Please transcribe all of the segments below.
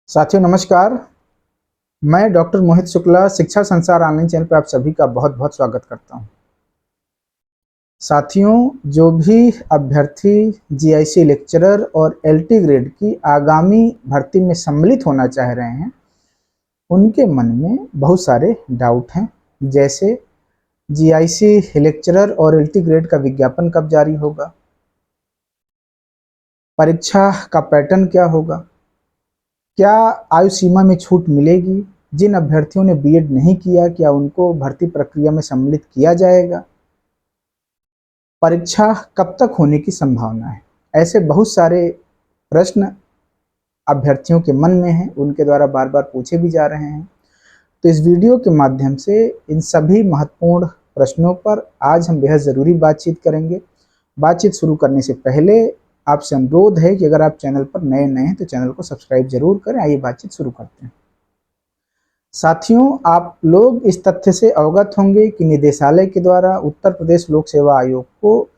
साथियों नमस्कार। मैं डॉक्टर मोहित शुक्ला शिक्षा संसार ऑनलाइन चैनल पर आप सभी का बहुत बहुत स्वागत करता हूं। साथियों, जो भी अभ्यर्थी जीआईसी लेक्चरर और एलटी ग्रेड की आगामी भर्ती में सम्मिलित होना चाह रहे हैं, उनके मन में बहुत सारे डाउट हैं। जैसे जीआईसी लेक्चरर और एलटी ग्रेड का विज्ञापन कब जारी होगा, परीक्षा का पैटर्न क्या होगा, क्या आयु सीमा में छूट मिलेगी, जिन अभ्यर्थियों ने बीएड नहीं किया क्या उनको भर्ती प्रक्रिया में सम्मिलित किया जाएगा, परीक्षा कब तक होने की संभावना है। ऐसे बहुत सारे प्रश्न अभ्यर्थियों के मन में हैं, उनके द्वारा बार बार पूछे भी जा रहे हैं। तो इस वीडियो के माध्यम से इन सभी महत्वपूर्ण प्रश्नों पर आज हम बेहद ज़रूरी बातचीत करेंगे। बातचीत शुरू करने से पहले आपसे अनुरोध है कि अगर आप चैनल पर नए हैं तो चैनल को सब्सक्राइब जरूर करें। आइए बातचीत शुरू करते हैं। साथियों, आप लोग इस तथ्य से अवगत होंगे कि निदेशालय के द्वारा उत्तर प्रदेश लोक सेवा आयोग को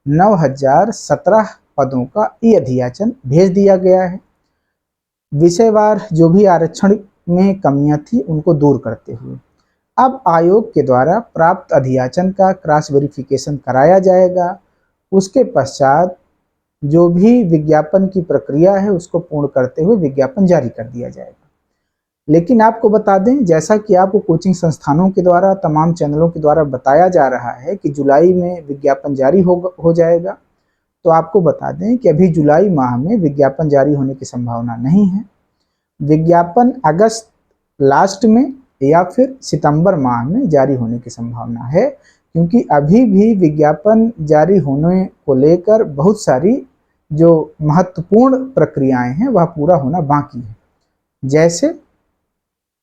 9017 पदों का ई अधियाचन भेज दिया गया है, विषयवार जो भी आरक्षण में कमियां थी उनको दूर करते हुए। अब आयोग के द्वारा प्राप्त अधियाचन का क्रॉस वेरिफिकेशन कराया जाएगा। उसके पश्चात जो भी विज्ञापन की प्रक्रिया है उसको पूर्ण करते हुए विज्ञापन जारी कर दिया जाएगा। लेकिन आपको बता दें, जैसा कि आपको कोचिंग संस्थानों के द्वारा तमाम चैनलों के द्वारा बताया जा रहा है कि जुलाई में विज्ञापन जारी हो जाएगा, तो आपको बता दें कि अभी जुलाई माह में विज्ञापन जारी होने की संभावना नहीं है। विज्ञापन अगस्त लास्ट में या फिर सितंबर माह में जारी होने की संभावना है, क्योंकि अभी भी विज्ञापन जारी होने को लेकर बहुत सारी जो महत्वपूर्ण प्रक्रियाएं हैं वह पूरा होना बाकी है। जैसे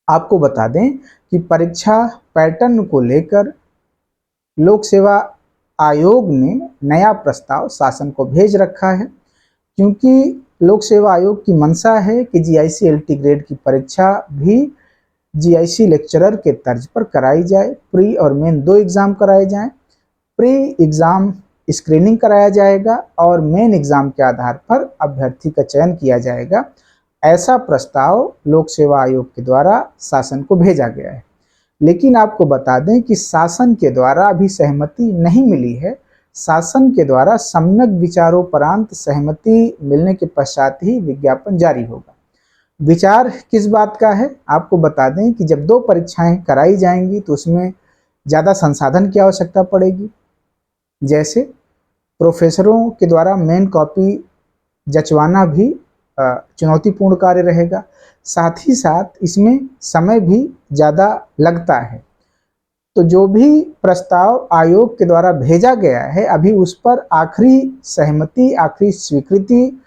आपको बता दें कि परीक्षा पैटर्न को लेकर लोक सेवा आयोग ने नया प्रस्ताव शासन को भेज रखा है, क्योंकि लोक सेवा आयोग की मंशा है कि जीआईसी एलटी ग्रेड की परीक्षा भी जीआईसी लेक्चरर के तर्ज पर कराई जाए। प्री और मेन दो एग्ज़ाम कराए जाएं। प्री एग्ज़ाम स्क्रीनिंग कराया जाएगा और मेन एग्ज़ाम के आधार पर अभ्यर्थी का चयन किया जाएगा। ऐसा प्रस्ताव लोक सेवा आयोग के द्वारा शासन को भेजा गया है। लेकिन आपको बता दें कि शासन के द्वारा अभी सहमति नहीं मिली है। शासन के द्वारा सम्यक विचारोपरांत सहमति मिलने के पश्चात ही विज्ञापन जारी होगा। विचार किस बात का है, आपको बता दें कि जब दो परीक्षाएं कराई जाएंगी तो उसमें ज़्यादा संसाधन की आवश्यकता पड़ेगी। जैसे प्रोफेसरों के द्वारा मेन कॉपी जचवाना भी चुनौतीपूर्ण कार्य रहेगा। साथ ही साथ इसमें समय भी ज़्यादा लगता है। तो जो भी प्रस्ताव आयोग के द्वारा भेजा गया है, अभी उस पर आखिरी सहमति, आखिरी स्वीकृति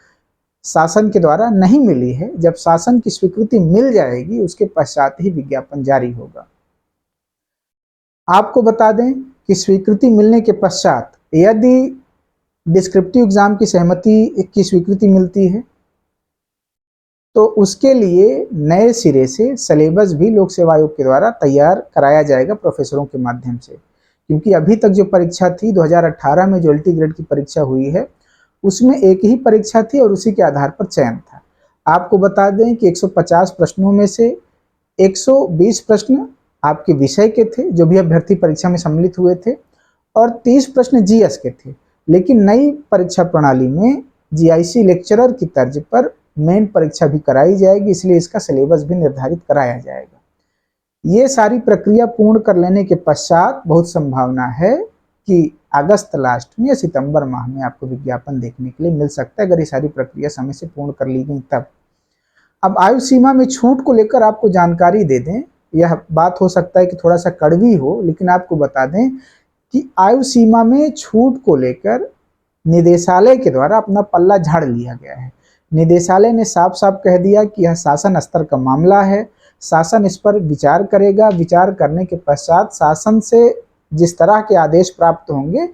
शासन के द्वारा नहीं मिली है। जब शासन की स्वीकृति मिल जाएगी उसके पश्चात ही विज्ञापन जारी होगा। आपको बता दें कि स्वीकृति मिलने के पश्चात यदि डिस्क्रिप्टिव एग्जाम की सहमति की स्वीकृति मिलती है तो उसके लिए नए सिरे से सिलेबस भी लोक सेवा आयोग के द्वारा तैयार कराया जाएगा प्रोफेसरों के माध्यम से। क्योंकि अभी तक जो परीक्षा थी 2018 में जो एलटी ग्रेड की परीक्षा हुई है उसमें एक ही परीक्षा थी और उसी के आधार पर चयन था। आपको बता दें कि 150 प्रश्नों में से 120 प्रश्न आपके विषय के थे जो भी अभ्यर्थी परीक्षा में सम्मिलित हुए थे, और 30 प्रश्न जीएस के थे। लेकिन नई परीक्षा प्रणाली में जीआईसी लेक्चरर की तर्ज पर मेन परीक्षा भी कराई जाएगी, इसलिए इसका सिलेबस भी निर्धारित कराया जाएगा। ये सारी प्रक्रिया पूर्ण कर लेने के पश्चात बहुत संभावना है कि अगस्त लास्ट में या सितंबर माह में आपको विज्ञापन देखने के लिए मिल सकता है, अगर ये सारी प्रक्रिया समय से पूर्ण कर ली गई तब। अब आयु सीमा में छूट को लेकर आपको जानकारी दे दें, यह बात हो सकता है कि थोड़ा सा कड़वी हो, लेकिन आपको बता दें कि आयु सीमा में छूट को लेकर निदेशालय के द्वारा अपना पल्ला झाड़ लिया गया है। निदेशालय ने साफ साफ कह दिया कि यह शासन स्तर का मामला है, शासन इस पर विचार करेगा। विचार करने के पश्चात शासन से जिस तरह के आदेश प्राप्त होंगे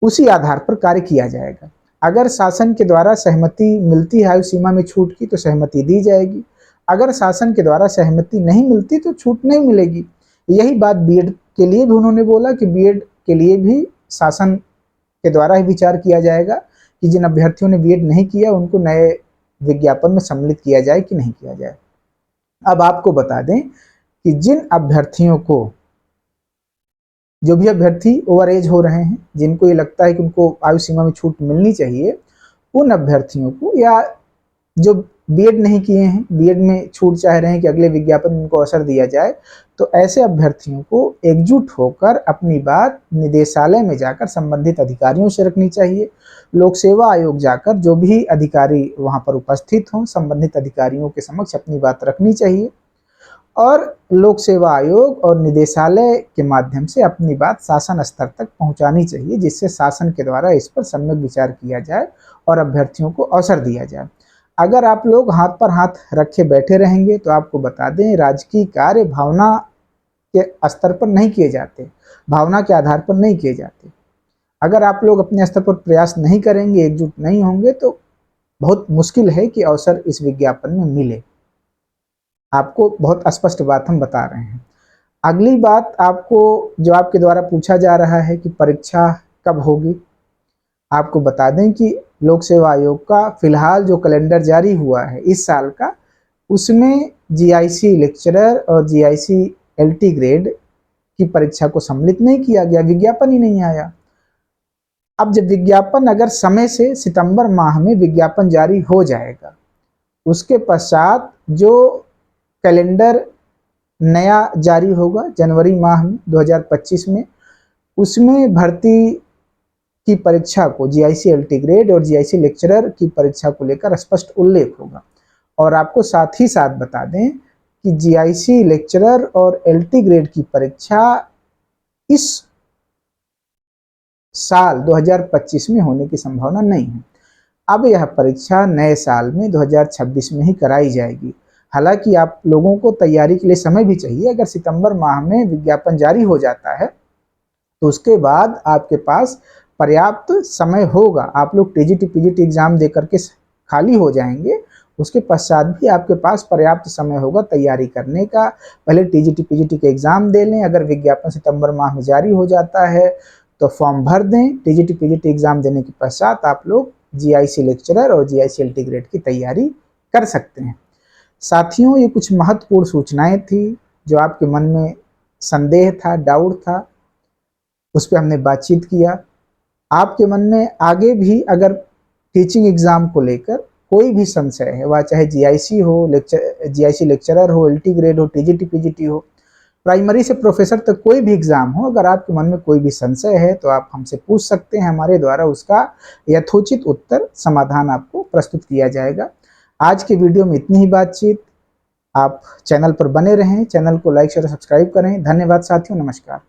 उसी आधार पर कार्य किया जाएगा। अगर शासन के द्वारा सहमति मिलती है आयु सीमा में छूट की तो सहमति दी जाएगी। अगर शासन के द्वारा सहमति नहीं मिलती तो छूट नहीं मिलेगी। यही बात बीएड के लिए भी उन्होंने बोला कि बीएड के लिए भी शासन के द्वारा ही विचार किया जाएगा कि जिन अभ्यर्थियों ने बीएड नहीं किया उनको नए विज्ञापन में सम्मिलित किया जाए कि नहीं किया जाए। अब आपको बता दें कि जिन अभ्यर्थियों को, जो भी अभ्यर्थी ओवर एज हो रहे हैं, जिनको ये लगता है कि उनको आयु सीमा में छूट मिलनी चाहिए, उन अभ्यर्थियों को, या जो बीएड नहीं किए हैं, बीएड में छूट चाह रहे हैं कि अगले विज्ञापन में उनको अवसर दिया जाए, तो ऐसे अभ्यर्थियों को एकजुट होकर अपनी बात निदेशालय में जाकर संबंधित अधिकारियों से रखनी चाहिए। लोक सेवा आयोग जाकर जो भी अधिकारी वहां पर उपस्थित हों, संबंधित अधिकारियों के समक्ष अपनी बात रखनी चाहिए और लोक सेवा आयोग और निदेशालय के माध्यम से अपनी बात शासन स्तर तक पहुंचानी चाहिए, जिससे शासन के द्वारा इस पर सम्यक विचार किया जाए और अभ्यर्थियों को अवसर दिया जाए। अगर आप लोग हाथ पर हाथ रखे बैठे रहेंगे तो आपको बता दें, राजकीय कार्य भावना के स्तर पर नहीं किए जाते, भावना के आधार पर नहीं किए जाते। अगर आप लोग अपने स्तर पर प्रयास नहीं करेंगे, एकजुट नहीं होंगे, तो बहुत मुश्किल है कि अवसर इस विज्ञापन में मिले। आपको बहुत स्पष्ट बात हम बता रहे हैं। अगली बात आपको, जो आपके द्वारा पूछा जा रहा है कि परीक्षा कब होगी, आपको बता दें कि लोक सेवा आयोग का फिलहाल जो कैलेंडर जारी हुआ है इस साल का, उसमें जीआईसी लेक्चरर और जीआईसी एलटी ग्रेड की परीक्षा को सम्मिलित नहीं किया गया, विज्ञापन ही नहीं आया। अब जब विज्ञापन, अगर समय से सितंबर माह में विज्ञापन जारी हो जाएगा, उसके पश्चात जो कैलेंडर नया जारी होगा जनवरी माह में 2025 में, उसमें भर्ती की परीक्षा को, जीआईसी एलटी ग्रेड और जीआईसी लेक्चरर की परीक्षा को लेकर स्पष्ट उल्लेख होगा। और आपको साथ ही साथ बता दें कि जीआईसी लेक्चरर और एलटी ग्रेड की परीक्षा इस साल 2025 में होने की संभावना नहीं है। अब यह परीक्षा नए साल में 2026 में ही कराई जाएगी। हालांकि आप लोगों को तैयारी के लिए समय भी चाहिए। अगर सितंबर माह में विज्ञापन जारी हो जाता है तो उसके बाद आपके पास पर्याप्त समय होगा, आप लोग टीजीटी पीजीटी एग्जाम दे करके खाली हो जाएंगे, उसके पश्चात भी आपके पास पर्याप्त समय होगा तैयारी करने का। पहले टीजीटी पीजीटी के एग्जाम दे लें, अगर विज्ञापन सितंबर माह में जारी हो जाता है तो फॉर्म भर दें। टीजीटी पीजीटी एग्जाम देने के पश्चात आप लोग जीआईसी लेक्चरर और जीआईसी एलटी ग्रेड की तैयारी कर सकते हैं। साथियों, ये कुछ महत्वपूर्ण सूचनाएं थी जो आपके मन में संदेह था, डाउट था, उस पर हमने बातचीत किया। आपके मन में आगे भी अगर टीचिंग एग्जाम को लेकर कोई भी संशय है, वह चाहे जीआईसी हो, जीआईसी लेक्चरर हो, एलटी ग्रेड हो, टीजीटी पीजीटी हो, प्राइमरी से प्रोफेसर तक कोई भी एग्जाम हो, अगर आपके मन में कोई भी संशय है तो आप हमसे पूछ सकते हैं। हमारे द्वारा उसका यथोचित उत्तर, समाधान आपको प्रस्तुत किया जाएगा। आज के वीडियो में इतनी ही बातचीत। आप चैनल पर बने रहें, चैनल को लाइक शेयर सब्सक्राइब करें। धन्यवाद साथियों, नमस्कार।